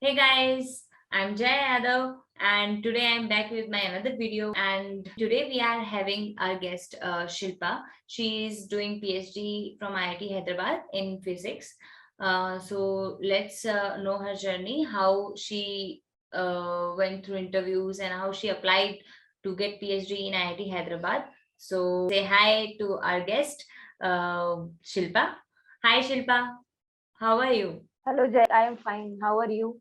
Hey guys, I'm Jay Yadav and today I'm back with my another video and today we are having our guest Shilpa. She is doing PhD from IIT Hyderabad in physics. So let's know her journey, how she went through interviews and how she applied to get PhD in IIT Hyderabad. So say hi to our guest Shilpa. Hi Shilpa, how are you? Hello, Jay. I am fine. How are you?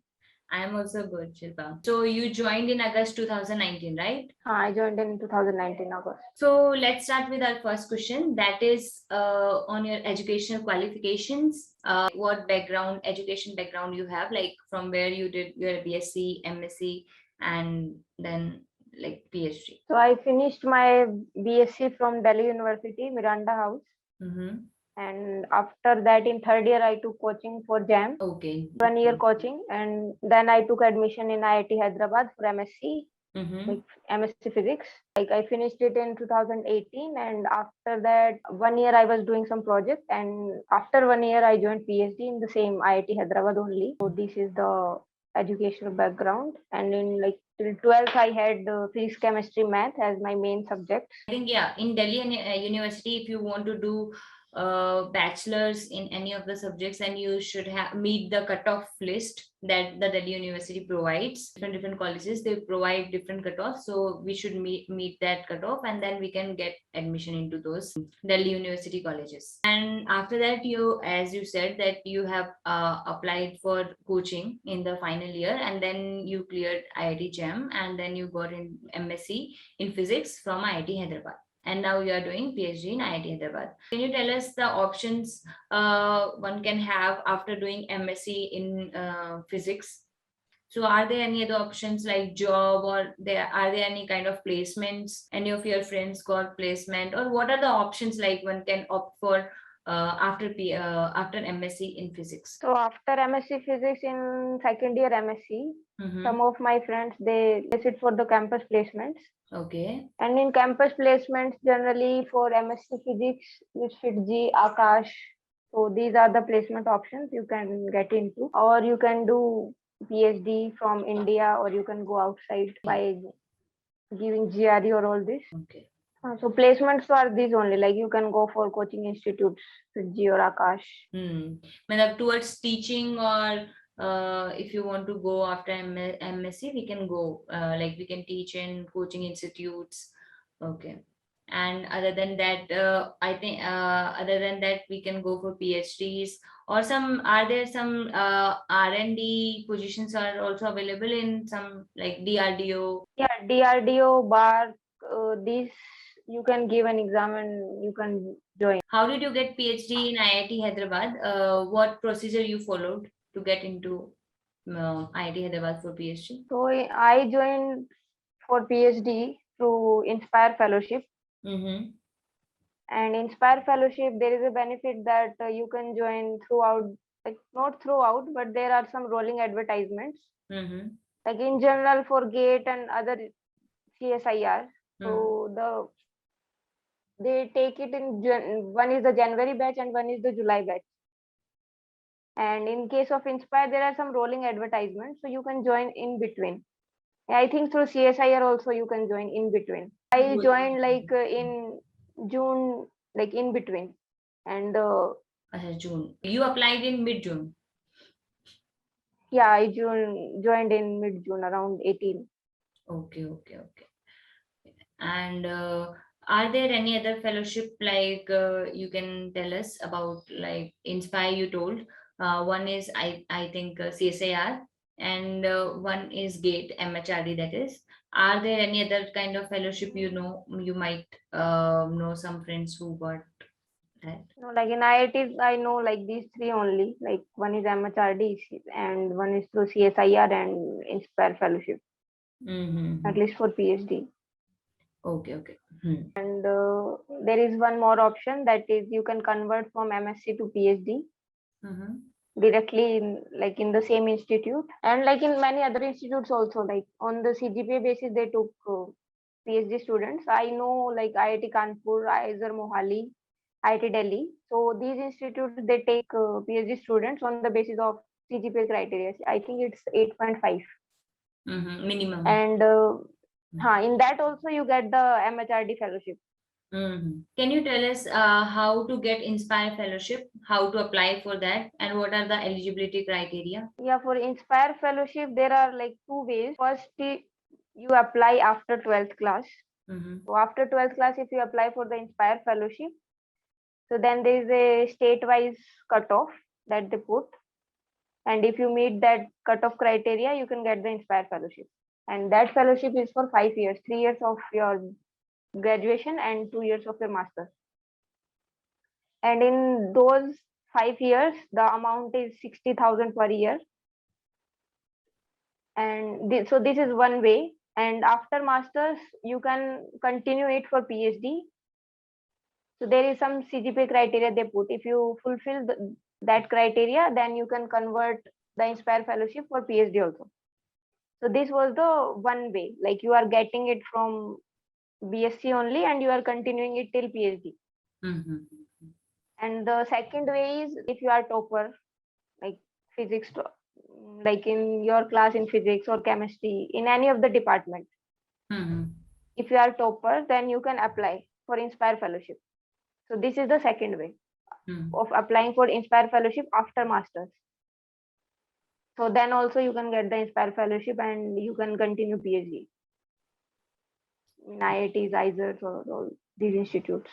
I am also good, Shilpa. So you joined in August 2019, right? I joined in 2019 August. So let's start with our first question. That is on your educational qualifications. What background, education background you have, like from where you did your BSc, MSc, and then like PhD. So I finished my BSc from Delhi University, Miranda House. Mm-hmm. And after that, in third year, I took coaching for JAM, Okay. 1 year coaching. And then I took admission in IIT Hyderabad for MSc, Mm-hmm. like MSc Physics. Like I finished it in 2018. And after that, 1 year I was doing some project. And after 1 year, I joined PhD in the same IIT Hyderabad only. So this is the educational background. And in like till 12th, I had physics, chemistry, math as my main subjects. I think yeah, in Delhi University, if you want to do bachelor's in any of the subjects, then you should have meet the cutoff list that the Delhi University provides. Different colleges they provide different cutoffs, so we should meet that cutoff, and then we can get admission into those Delhi University colleges. And after that, you, as you said, that you have applied for coaching in the final year, and then you cleared IIT JAM, and then you got in MSc in physics from IIT Hyderabad. And now you are doing PhD in IIT Hyderabad. Can you tell us the options one can have after doing MSc in physics? So are there any other options like job, or there are there any kind of placements? Any of your friends got placement, or what are the options like one can opt for after MSc in physics? So after MSc Physics in second year MSc, some of my friends they sit for the campus placements. Okay. And in campus placements, generally for MSc Physics, it's FITG, Akash. So these are the placement options you can get into, or you can do PhD from India, or you can go outside by giving GRE or all this. Okay. So placements are these only. Like you can go for coaching institutes, FITG or Akash. Towards teaching, or if you want to go after MSc, we can go like we can teach in coaching institutes. Okay. And other than that, I think other than that, we can go for PhDs, or some, are there some R&D positions are also available in some like DRDO? Yeah, DRDO, bar, these you can give an exam and you can join. How did you get PhD in IIT Hyderabad? What procedure you followed to get into IIT Hyderabad for PhD? So I joined for PhD through Inspire Fellowship. Mm-hmm. And Inspire Fellowship, there is a benefit that you can join throughout, like not throughout, but there are some rolling advertisements. Mm-hmm. Like in general for GATE and other CSIR. So they take it in one is the January batch and one is the July batch. And in case of Inspire, there are some rolling advertisements, so you can join in between. I think through CSIR also you can join in between. I joined like in June, like in between. And June. You applied in mid-June. yeah, I joined in mid-June around 18. Okay. And are there any other fellowship like you can tell us about, like Inspire you told? One is I think CSIR, and one is GATE MHRD, that is. Are there any other kind of fellowship you know? You might know some friends who got that. No, like in IIT, I know like these three only. Like one is MHRD and one is through CSIR and Inspire Fellowship, at least for PhD. Okay. And there is one more option, that is you can convert from MSc to PhD directly in like in the same institute, and like in many other institutes also, like on the CGPA basis they took PhD students. I know like IIT Kanpur, IISER Mohali, IIT Delhi. So these institutes they take PhD students on the basis of CGPA criteria. I think it's 8.5. Minimum. And in that also you get the MHRD fellowship. Can you tell us how to get Inspire Fellowship, how to apply for that, and what are the eligibility criteria? Yeah, for Inspire Fellowship, there are like two ways. First, you apply after 12th class. So after 12th class, if you apply for the Inspire Fellowship, so then there is a state-wise cutoff that they put. And if you meet that cutoff criteria, you can get the Inspire Fellowship. And that fellowship is for 5 years, 3 years of your graduation and 2 years of your master's. And in those 5 years, the amount is 60,000 per year. And so this is one way. And after master's, you can continue it for PhD. So there is some CGPA criteria they put. If you fulfill that criteria, then you can convert the Inspire Fellowship for PhD also. So this was the one way, like you are getting it from BSc only and you are continuing it till PhD. And the second way is if you are topper, like physics, like in your class in physics or chemistry, in any of the department. If you are topper, then you can apply for Inspire Fellowship. So this is the second way of applying for Inspire Fellowship after masters. So then also you can get the Inspire Fellowship and you can continue PhD in IITs, IISERs, or all these institutes.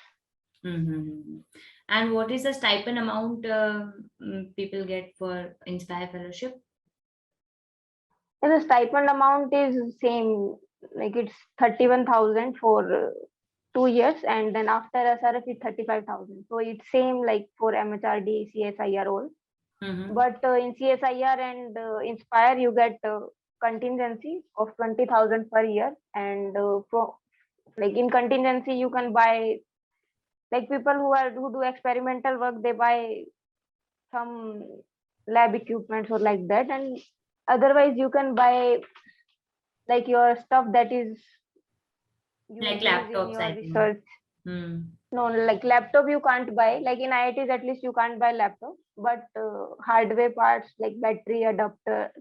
And what is the stipend amount people get for Inspire Fellowship? And the stipend amount is same, like it's 31,000 for 2 years, and then after SRF it's 35,000. So it's same like for MHRD, CSIR all. But in CSIR and Inspire, you get contingency of 20,000 per year, and like in contingency you can buy, like people who do experimental work, they buy some lab equipment or like that, and otherwise you can buy like your stuff that is like laptops, in your research. No, like laptop you can't buy. Like in IITs, at least you can't buy laptop, but hardware parts like battery, adapter,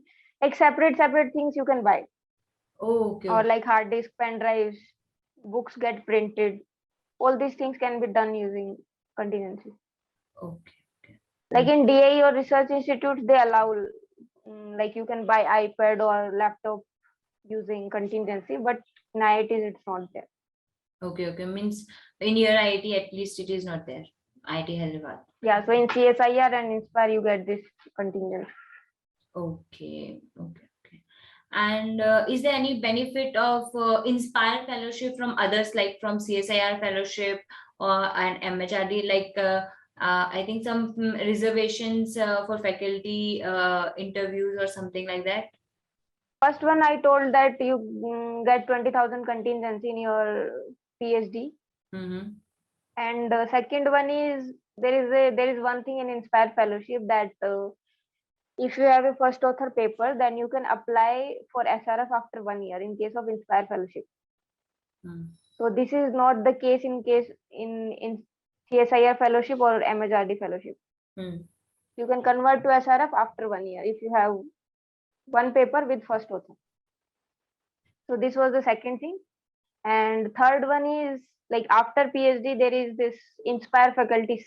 like separate things you can buy. Okay. Or like hard disk, pen drives, books get printed. All these things can be done using contingency. Okay. Like in DAE or research institutes, they allow like you can buy iPad or laptop using contingency, but in IITs it's not there. Okay. Means in your IIT at least it is not there. IIT Hyderabad. Yeah, so in CSIR and Inspire you get this contingent. Okay. And is there any benefit of Inspire Fellowship from others, like from CSIR Fellowship or an MHRD? Like I think some reservations for faculty interviews or something like that. First one I told that you get 20,000 contingency in your PhD. And the second one is there is one thing in Inspire Fellowship that if you have a first author paper, then you can apply for SRF after 1 year in case of Inspire Fellowship. So this is not the case in CSIR Fellowship or MHRD Fellowship. You can convert to SRF after 1 year if you have one paper with first author. So this was the second thing. And third one is like after PhD, there is this Inspire Faculty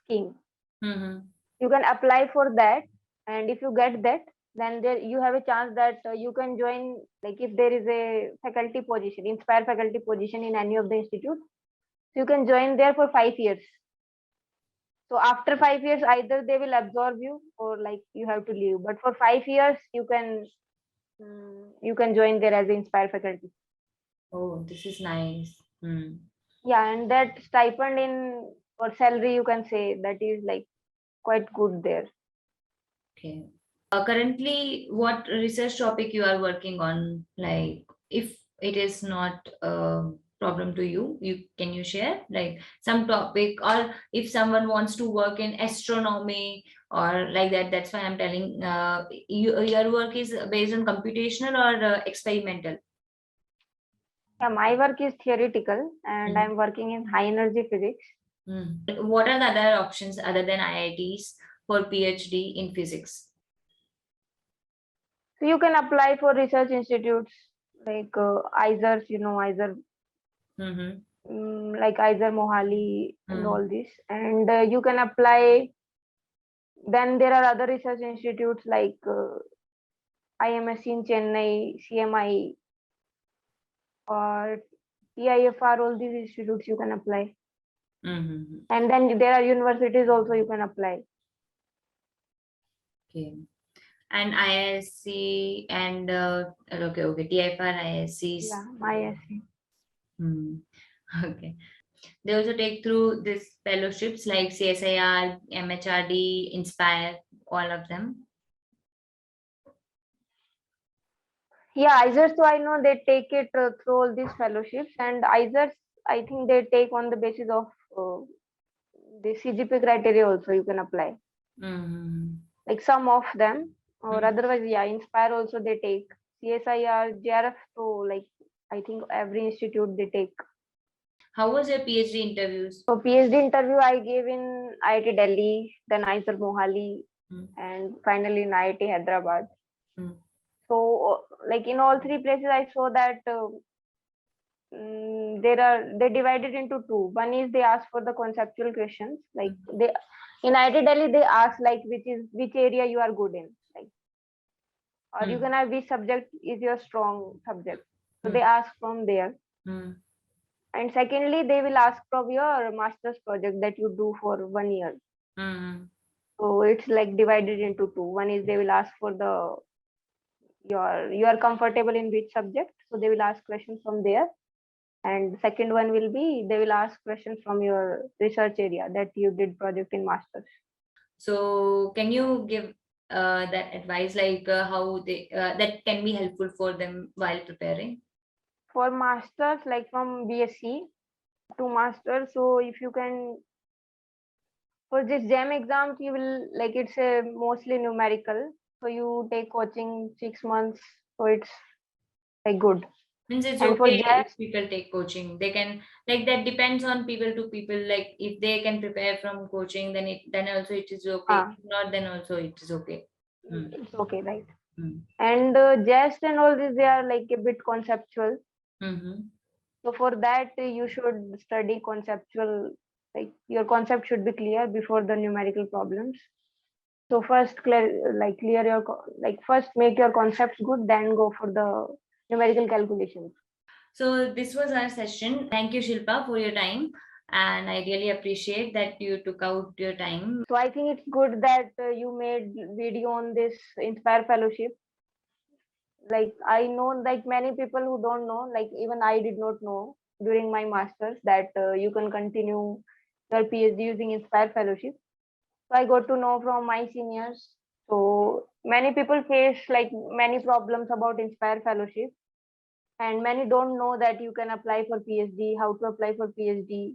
Scheme. You can apply for that. And if you get that, then there you have a chance that you can join, like if there is a faculty position, Inspire faculty position in any of the institutes, you can join there for 5 years. So after 5 years, either they will absorb you or like you have to leave. But for 5 years, you can join there as Inspire faculty. Oh, this is nice. Yeah, and that stipend or salary, you can say that is like quite good there. Okay. Currently, what research topic you are working on? Like, if it is not a problem to you, can you share like some topic, or if someone wants to work in astronomy or like that? That's why I'm telling your work is based on computational or experimental. Yeah, my work is theoretical, and I'm working in high energy physics. What are the other options other than IITs for PhD in physics? So you can apply for research institutes like ISERs, ISER, Mm-hmm. like ISER Mohali and Mm. all this. And you can apply. Then there are other research institutes like IMSC in Chennai, CMI, or TIFR, all these institutes you can apply. Mm-hmm. And then there are universities also you can apply. Okay. And ISC and okay, TIFR, ISC. Yeah, ISC. Okay. They also take through these fellowships like CSIR, MHRD, Inspire, all of them. Yeah, ISERs, so I know they take it through all these fellowships, and ISERs, I think they take on the basis of the CGP criteria also you can apply. Mm-hmm. Like some of them, or Mhm. otherwise, yeah, Inspire also they take. CSIR, JRF, so like I think every institute they take. How was your PhD interviews? So PhD interview I gave in IIT Delhi, then ISER Mohali, Mm. and finally in IIT Hyderabad. Mm. So like in all three places, I saw that they divided into two. One is they ask for the conceptual questions, like they in IIT Delhi they ask like which area you are good in, like, or you Mm. can have which subject is your strong subject. So they Mm. ask from there. Mm. And secondly, they will ask from your master's project that you do for 1 year. Mm. So it's like divided into two. One is they will ask for the you are comfortable in which subject, so they will ask questions from there. And second one will be they will ask questions from your research area that you did project in masters. So can you give that advice, like how they that can be helpful for them while preparing? For masters, like from BSc to masters, so if you can, for this JAM exams, you will like it's a mostly numerical. So you take coaching 6 months, so it's like good. Means it's And for okay JAM, if people take coaching. They can, like, that depends on people to people. Like if they can prepare from coaching, then also it is okay. If not, then also it is okay. Hmm. it's okay, right? Hmm. And JAST and all this, they are like a bit conceptual. Mm-hmm. So for that, you should study conceptual, like your concept should be clear before the numerical problems. So first clear your like first make your concepts good, then go for the numerical calculations. So this was our session. Thank you, Shilpa, for your time. And I really appreciate that you took out your time. So I think it's good that you made video on this Inspire Fellowship. Like I know like many people who don't know, like even I did not know during my masters that you can continue your PhD using Inspire Fellowship. So I got to know from my seniors. So many people face like many problems about Inspire Fellowship, and many don't know that you can apply for PhD, how to apply for PhD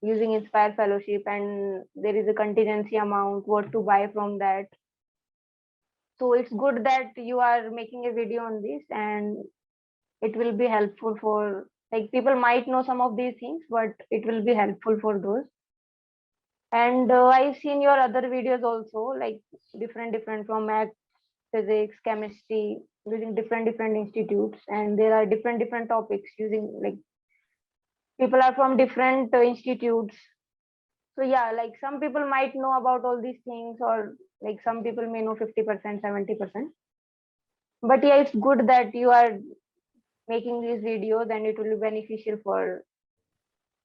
using Inspire Fellowship, and there is a contingency amount, what to buy from that. So it's good that you are making a video on this, and it will be helpful for like people might know some of these things, but it will be helpful for those. And I've seen your other videos also, like different from math, physics, chemistry, using different institutes, and there are different topics using like people are from different institutes. So yeah, like some people might know about all these things, or like some people may know 50%, 70%. But yeah, it's good that you are making these videos, and it will be beneficial for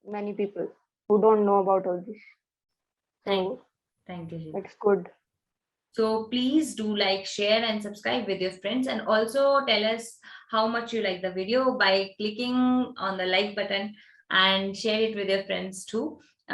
many people who don't know about all this. Thank So Thank you, Shilpa. it's good. So please do like, share, and subscribe with your friends. And also tell us how much you like the video by clicking on the like button, and share it with your friends too.